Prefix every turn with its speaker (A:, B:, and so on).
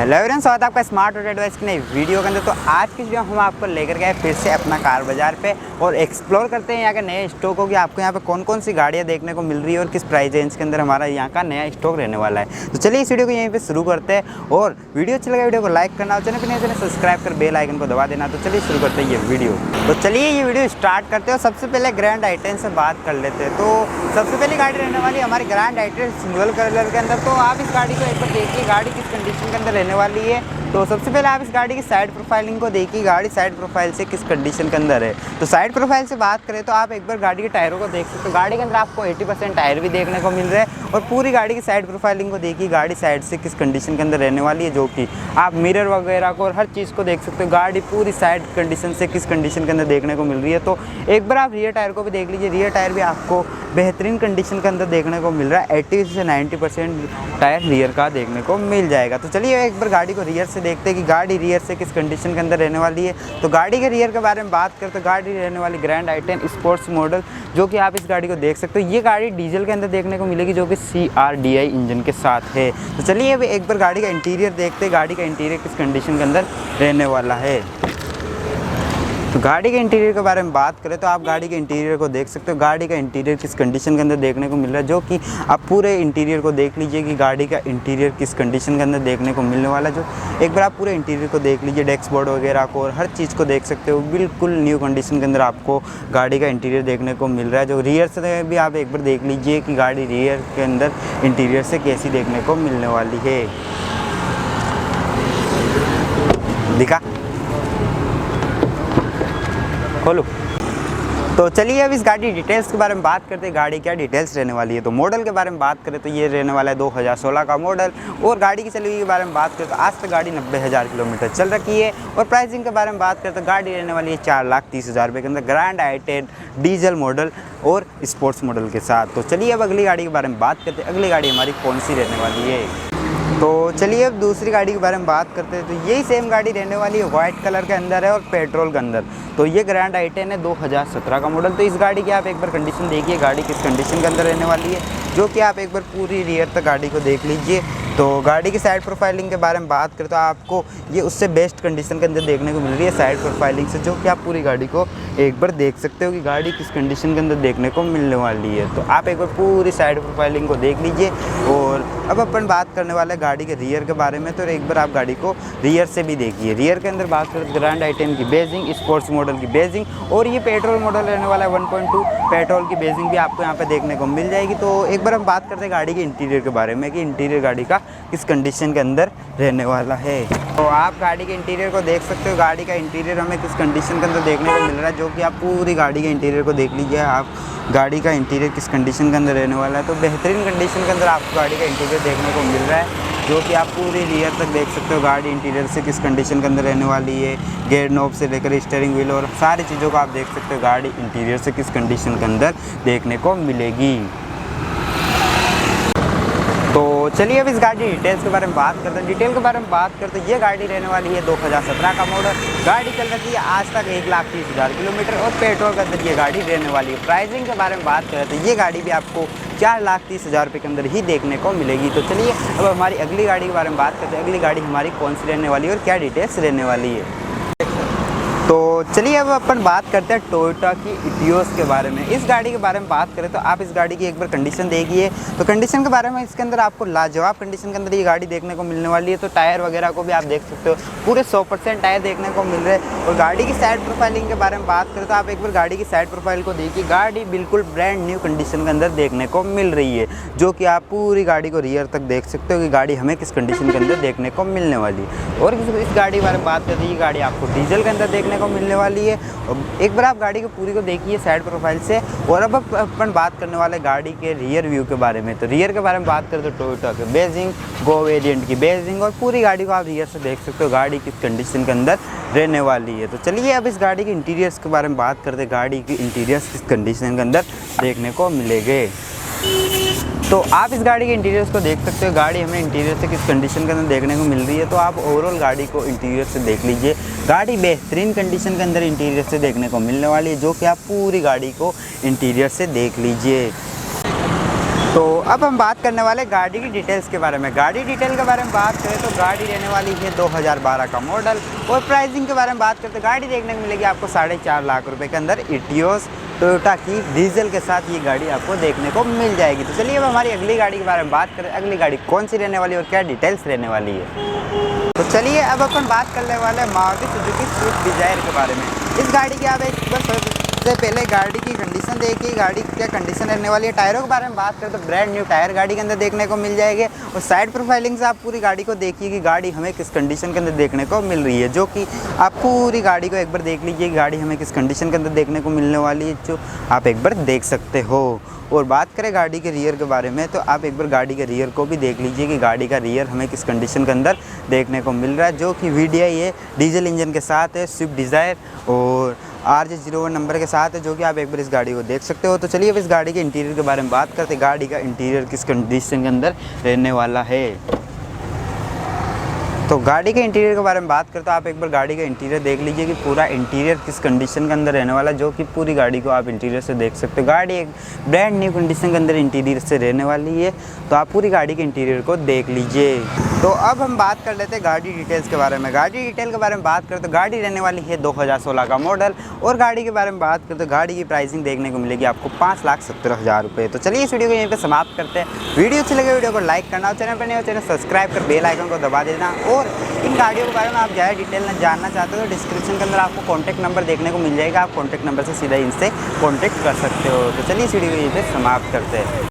A: Hello everyone, स्वागत है आपका स्मार्ट ऑटो एडवाइस की नई वीडियो के अंदर। तो आज की वीडियो हम आपको लेकर गए फिर से अपना कार बाजार पे और एक्सप्लोर करते हैं यहाँ के नए स्टॉकों की। आपको यहाँ पे कौन कौन सी गाड़ियाँ देखने को मिल रही है और किस प्राइस रेंज के अंदर हमारा यहाँ का नया स्टॉक रहने वाला है। तो चलिए इस वीडियो को यहीं पर शुरू करते हैं और वीडियो अच्छा लगा वीडियो को लाइक करना, चैनल पर नए चैनल सब्सक्राइब कर बेल आइकन को दबा देना। तो चलिए शुरू करते हैं ये वीडियो। तो चलिए ये वीडियो स्टार्ट करते हैं और सबसे पहले ग्रैंड आइटेम से बात कर लेते हैं। तो सबसे पहली गाड़ी रहने वाली हमारी ग्रैंड आइटेम सिल्वर कलर के अंदर। तो आप इस गाड़ी को एक बार देखिए गाड़ी किस कंडीशन के अंदर रहने वाली है। तो सबसे पहले आप इस गाड़ी की साइड प्रोफाइलिंग को देखिए, गाड़ी साइड प्रोफाइल से किस कंडीशन के अंदर है। तो साइड प्रोफाइल से बात करें तो आप एक बार गाड़ी के टायरों को देख सकते हो। गाड़ी के अंदर आपको 80% टायर भी देखने को मिल रहा है। और पूरी गाड़ी की साइड प्रोफाइलिंग को देखिए, गाड़ी साइड से किस कंडीशन के अंदर रहने वाली है, जो कि आप मिरर वगैरह को और हर चीज़ को देख सकते हो। गाड़ी पूरी साइड कंडीशन से किस कंडीशन के अंदर देखने को मिल रही है। तो एक बार आप रियर टायर को भी देख लीजिए, रियर टायर भी आपको बेहतरीन कंडीशन के अंदर देखने को मिल रहा है। 80 से 90% टायर रियर का देखने को मिल जाएगा। तो चलिए एक बार गाड़ी को रियर से देखते हैं कि गाड़ी रियर से किस कंडीशन के अंदर रहने वाली है। तो गाड़ी के रियर के बारे में बात करते तो गाड़ी रहने वाली ग्रैंड आइटेम स्पोर्ट्स मॉडल, जो कि आप इस गाड़ी को देख सकते हो। ये गाड़ी डीजल के अंदर देखने को मिलेगी, जो कि CRDI इंजन के साथ है। तो चलिए अब एक बार गाड़ी का इंटीरियर देखते हैं, गाड़ी का इंटीरियर किस कंडीशन के अंदर रहने वाला है। तो गाड़ी के इंटीरियर के बारे में बात करें तो आप गाड़ी के इंटीरियर को देख सकते हो। गाड़ी का इंटीरियर किस कंडीशन के अंदर देखने को मिल रहा है, जो कि आप पूरे इंटीरियर को देख लीजिए कि गाड़ी का इंटीरियर किस कंडीशन के अंदर देखने को मिलने वाला है। जो एक बार आप पूरे इंटीरियर को देख लीजिए, डैशबोर्ड वगैरह को और हर चीज़ को देख सकते हो। बिल्कुल न्यू कंडीशन के अंदर आपको गाड़ी का इंटीरियर देखने को मिल रहा है। जो रियर से भी आप एक बार देख लीजिए कि गाड़ी रियर के अंदर इंटीरियर से कैसी देखने को मिलने वाली है। दिखा खोलो। तो चलिए अब इस गाड़ी डिटेल्स के बारे में बात करते हैं, गाड़ी क्या डिटेल्स रहने वाली है। तो मॉडल के बारे में बात करें तो ये रहने वाला है 2016 का मॉडल। और गाड़ी की चली हुई के बारे में बात करें तो आज तक गाड़ी 90,000 किलोमीटर चल रखी है। और प्राइसिंग के बारे में बात करें तो गाड़ी रहने वाली है 4,30,000 रुपये के अंदर, ग्रैंड आइटेम डीजल मॉडल और स्पोर्ट्स मॉडल के साथ। तो चलिए अब अगली गाड़ी के बारे में बात करते हैं, अगली गाड़ी हमारी कौन सी रहने वाली है। तो चलिए अब दूसरी गाड़ी के बारे में बात करते हैं। तो यही सेम गाड़ी रहने वाली है, वाइट कलर के अंदर है और पेट्रोल के अंदर। तो ये ग्रैंड आइटेम है 2017 का मॉडल। तो इस गाड़ी की आप एक बार कंडीशन देखिए, गाड़ी किस कंडीशन के अंदर रहने वाली है, जो कि आप एक बार पूरी रियर तक गाड़ी को देख लीजिए। तो गाड़ी की साइड प्रोफाइलिंग के बारे में बात करें तो आपको ये उससे बेस्ट कंडीशन के अंदर देखने को मिल रही है साइड प्रोफाइलिंग से, जो कि आप पूरी गाड़ी को एक बार देख सकते हो कि गाड़ी किस कंडीशन के अंदर देखने को मिलने वाली है। तो आप एक बार पूरी साइड प्रोफाइलिंग को देख लीजिए। और अब अपन बात करने वाले हैं गाड़ी के रियर के बारे में। तो एक बार आप गाड़ी को रियर से भी देखिए। रियर के अंदर बात करें तो ग्रैंड आइटेम की बेजिंग, स्पोर्ट्स मॉडल की बेजिंग और ये पेट्रोल मॉडल रहने वाला है 1.2 पेट्रोल की बेजिंग भी आपको यहाँ पे देखने को मिल जाएगी। तो एक बार हम बात करते हैं गाड़ी के इंटीरियर के बारे में कि इंटीरियर गाड़ी का किस कंडीशन के अंदर रहने वाला है। तो आप गाड़ी के इंटीरियर को देख सकते हो, गाड़ी का इंटीरियर हमें किस कंडीशन के अंदर देखने को मिल रहा है, जो कि आप पूरी गाड़ी के इंटीरियर को देख लीजिए। आप गाड़ी का इंटीरियर किस कंडीशन के अंदर रहने वाला है। तो बेहतरीन कंडीशन के अंदर आपको गाड़ी का इंटीरियर देखने को मिल रहा है, जो कि आप पूरी रियर तक देख सकते हो। गाड़ी इंटीरियर से किस कंडीशन के अंदर रहने वाली है, गेयर नॉब से लेकर स्टीयरिंग व्हील और सारी चीज़ों को आप देख सकते हो। गाड़ी इंटीरियर से किस कंडीशन के अंदर देखने को मिलेगी। तो चलिए अब इस गाड़ी डिटेल्स के बारे में बात करते हैं। डिटेल के बारे में बात करते हैं, ये गाड़ी रहने वाली है 2017 का मॉडल। गाड़ी चल रही है आज तक 1,30,000 किलोमीटर और पेट्रोल के अंदर ये गाड़ी रहने वाली है। प्राइसिंग के बारे में बात करें तो ये गाड़ी भी आपको 4,30,000 रुपये के अंदर ही देखने को मिलेगी। तो चलिए अब हमारी अगली गाड़ी के बारे में बात करते हैं, अगली गाड़ी हमारी कौन सी रहने वाली है और क्या डिटेल्स रहने वाली है। तो चलिए अब अपन बात करते हैं टोयोटा की इटियोस के बारे में। इस गाड़ी के बारे में बात करें तो आप इस गाड़ी की एक बार कंडीशन देखिए। तो कंडीशन के बारे में इसके अंदर आपको लाजवाब कंडीशन के अंदर ये गाड़ी देखने को मिलने वाली है। तो टायर वगैरह को भी आप देख सकते हो, पूरे 100% टायर देखने को मिल रहे हैं। और गाड़ी की साइड प्रोफाइलिंग के बारे में बात करें तो आप एक बार गाड़ी की साइड प्रोफाइल को देखिए, गाड़ी बिल्कुल ब्रांड न्यू कंडीशन के अंदर देखने को मिल रही है, जो कि आप पूरी गाड़ी को रियर तक देख सकते हो कि गाड़ी हमें किस कंडीशन के अंदर देखने को मिलने वाली है। और इस गाड़ी के बारे में बात करते हैं, ये गाड़ी आपको डीजल के अंदर देखने को मिलने वाली है। एक बार आप गाड़ी को पूरी को देखिए साइड प्रोफाइल से। और अब अपन बात करने वाले गाड़ी के रियर व्यू के बारे में। तो रियर के बारे में बात करें तो टोयोटा के बेजिंग, गो वेरिएंट की बेजिंग और पूरी गाड़ी को आप रियर से देख सकते हो गाड़ी किस कंडीशन के अंदर रहने वाली है। तो चलिए अब इस गाड़ी के इंटीरियर्स के बारे में बात करते हैं, गाड़ी की इंटीरियर्स किस कंडीशन के अंदर देखने को मिलेंगे। तो आप इस गाड़ी के इंटीरियर्स को देख सकते हो, गाड़ी हमें इंटीरियर से किस कंडीशन के अंदर देखने को मिल रही है। तो आप ओवरऑल गाड़ी को इंटीरियर से देख लीजिए, गाड़ी बेहतरीन कंडीशन के अंदर इंटीरियर से देखने को मिलने वाली है, जो कि आप पूरी गाड़ी को इंटीरियर से देख लीजिए। तो अब हम बात करने वाले गाड़ी की डिटेल्स के बारे में। गाड़ी डिटेल के बारे में बात करें तो गाड़ी रहने वाली है 2012 का मॉडल। और प्राइसिंग के बारे में बात करते गाड़ी देखने को मिलेगी आपको 4.5 लाख रुपए के अंदर इटियोस टोयोटा की डीजल के साथ ये गाड़ी आपको देखने को मिल जाएगी। तो चलिए अब हमारी अगली गाड़ी के बारे में बात करें, अगली गाड़ी कौन सी रहने वाली है और क्या डिटेल्स रहने वाली है। तो चलिए अब अपन बात करने वाले हैं मारुति सुजुकी स्विफ्ट डिज़ायर के बारे में। इस गाड़ी की आप एक बार सबसे पहले गाड़ी की कंडीशन देखिए, गाड़ी की क्या कंडीशन रहने वाली है। टायरों के बारे में बात करें तो ब्रांड न्यू टायर गाड़ी के अंदर देखने को मिल जाएंगे। और साइड प्रोफाइलिंग से आप पूरी गाड़ी को देखिए कि गाड़ी हमें किस कंडीशन के अंदर देखने को मिल रही है, जो कि आप पूरी गाड़ी को एक बार देख लीजिए गाड़ी हमें किस कंडीशन के अंदर देखने को मिलने वाली है, जो आप एक बार देख सकते हो। और बात करें गाड़ी के रियर के बारे में तो आप एक बार गाड़ी के रियर को भी देख लीजिए कि गाड़ी का रियर हमें किस कंडीशन के अंदर देखने को मिल रहा है, जो कि VDI है, डीजल इंजन के साथ है, स्विफ्ट डिज़ायर और RJ01 नंबर के साथ है, जो कि आप एक बार इस गाड़ी को देख सकते हो। तो चलिए अब इस गाड़ी के इंटीरियर के बारे में बात करते हैं, गाड़ी का इंटीरियर किस कंडीशन के अंदर रहने वाला है। तो गाड़ी के इंटीरियर के बारे में बात करते तो आप एक बार गाड़ी का इंटीरियर देख लीजिए कि पूरा इंटीरियर किस कंडीशन के अंदर रहने वाला है, जो कि पूरी गाड़ी को आप इंटीरियर से देख सकते हो। गाड़ी एक ब्रांड न्यू कंडीशन के अंदर इंटीरियर से रहने वाली है, तो आप पूरी गाड़ी के इंटीरियर को देख लीजिए। तो अब हम बात कर लेते हैं गाड़ी डिटेल्स के बारे में। गाड़ी डिटेल के बारे में बात करते तो गाड़ी रहने वाली है 2016 का मॉडल। और गाड़ी के बारे में बात करते तो गाड़ी की प्राइसिंग देखने को मिलेगी आपको 5,70,000 रुपये। तो चलिए इस वीडियो को यहीं पे समाप्त करते हैं। वीडियो अच्छी लगे वीडियो को लाइक करना और चैनल पर नहीं हो चैनल सब्सक्राइब कर बेल आइकन को दबा देना। और इन गाड़ियों के बारे में आप ज़्यादा डिटेल में जानना चाहते हो तो डिस्क्रिप्शन के अंदर आपको कॉन्टैक्ट नंबर देखने को मिल जाएगा, आप कॉन्टैक्ट नंबर से सीधा इनसे कॉन्टैक्ट कर सकते हो। तो चलिए इस वीडियो को यहीं पे समाप्त करते हैं।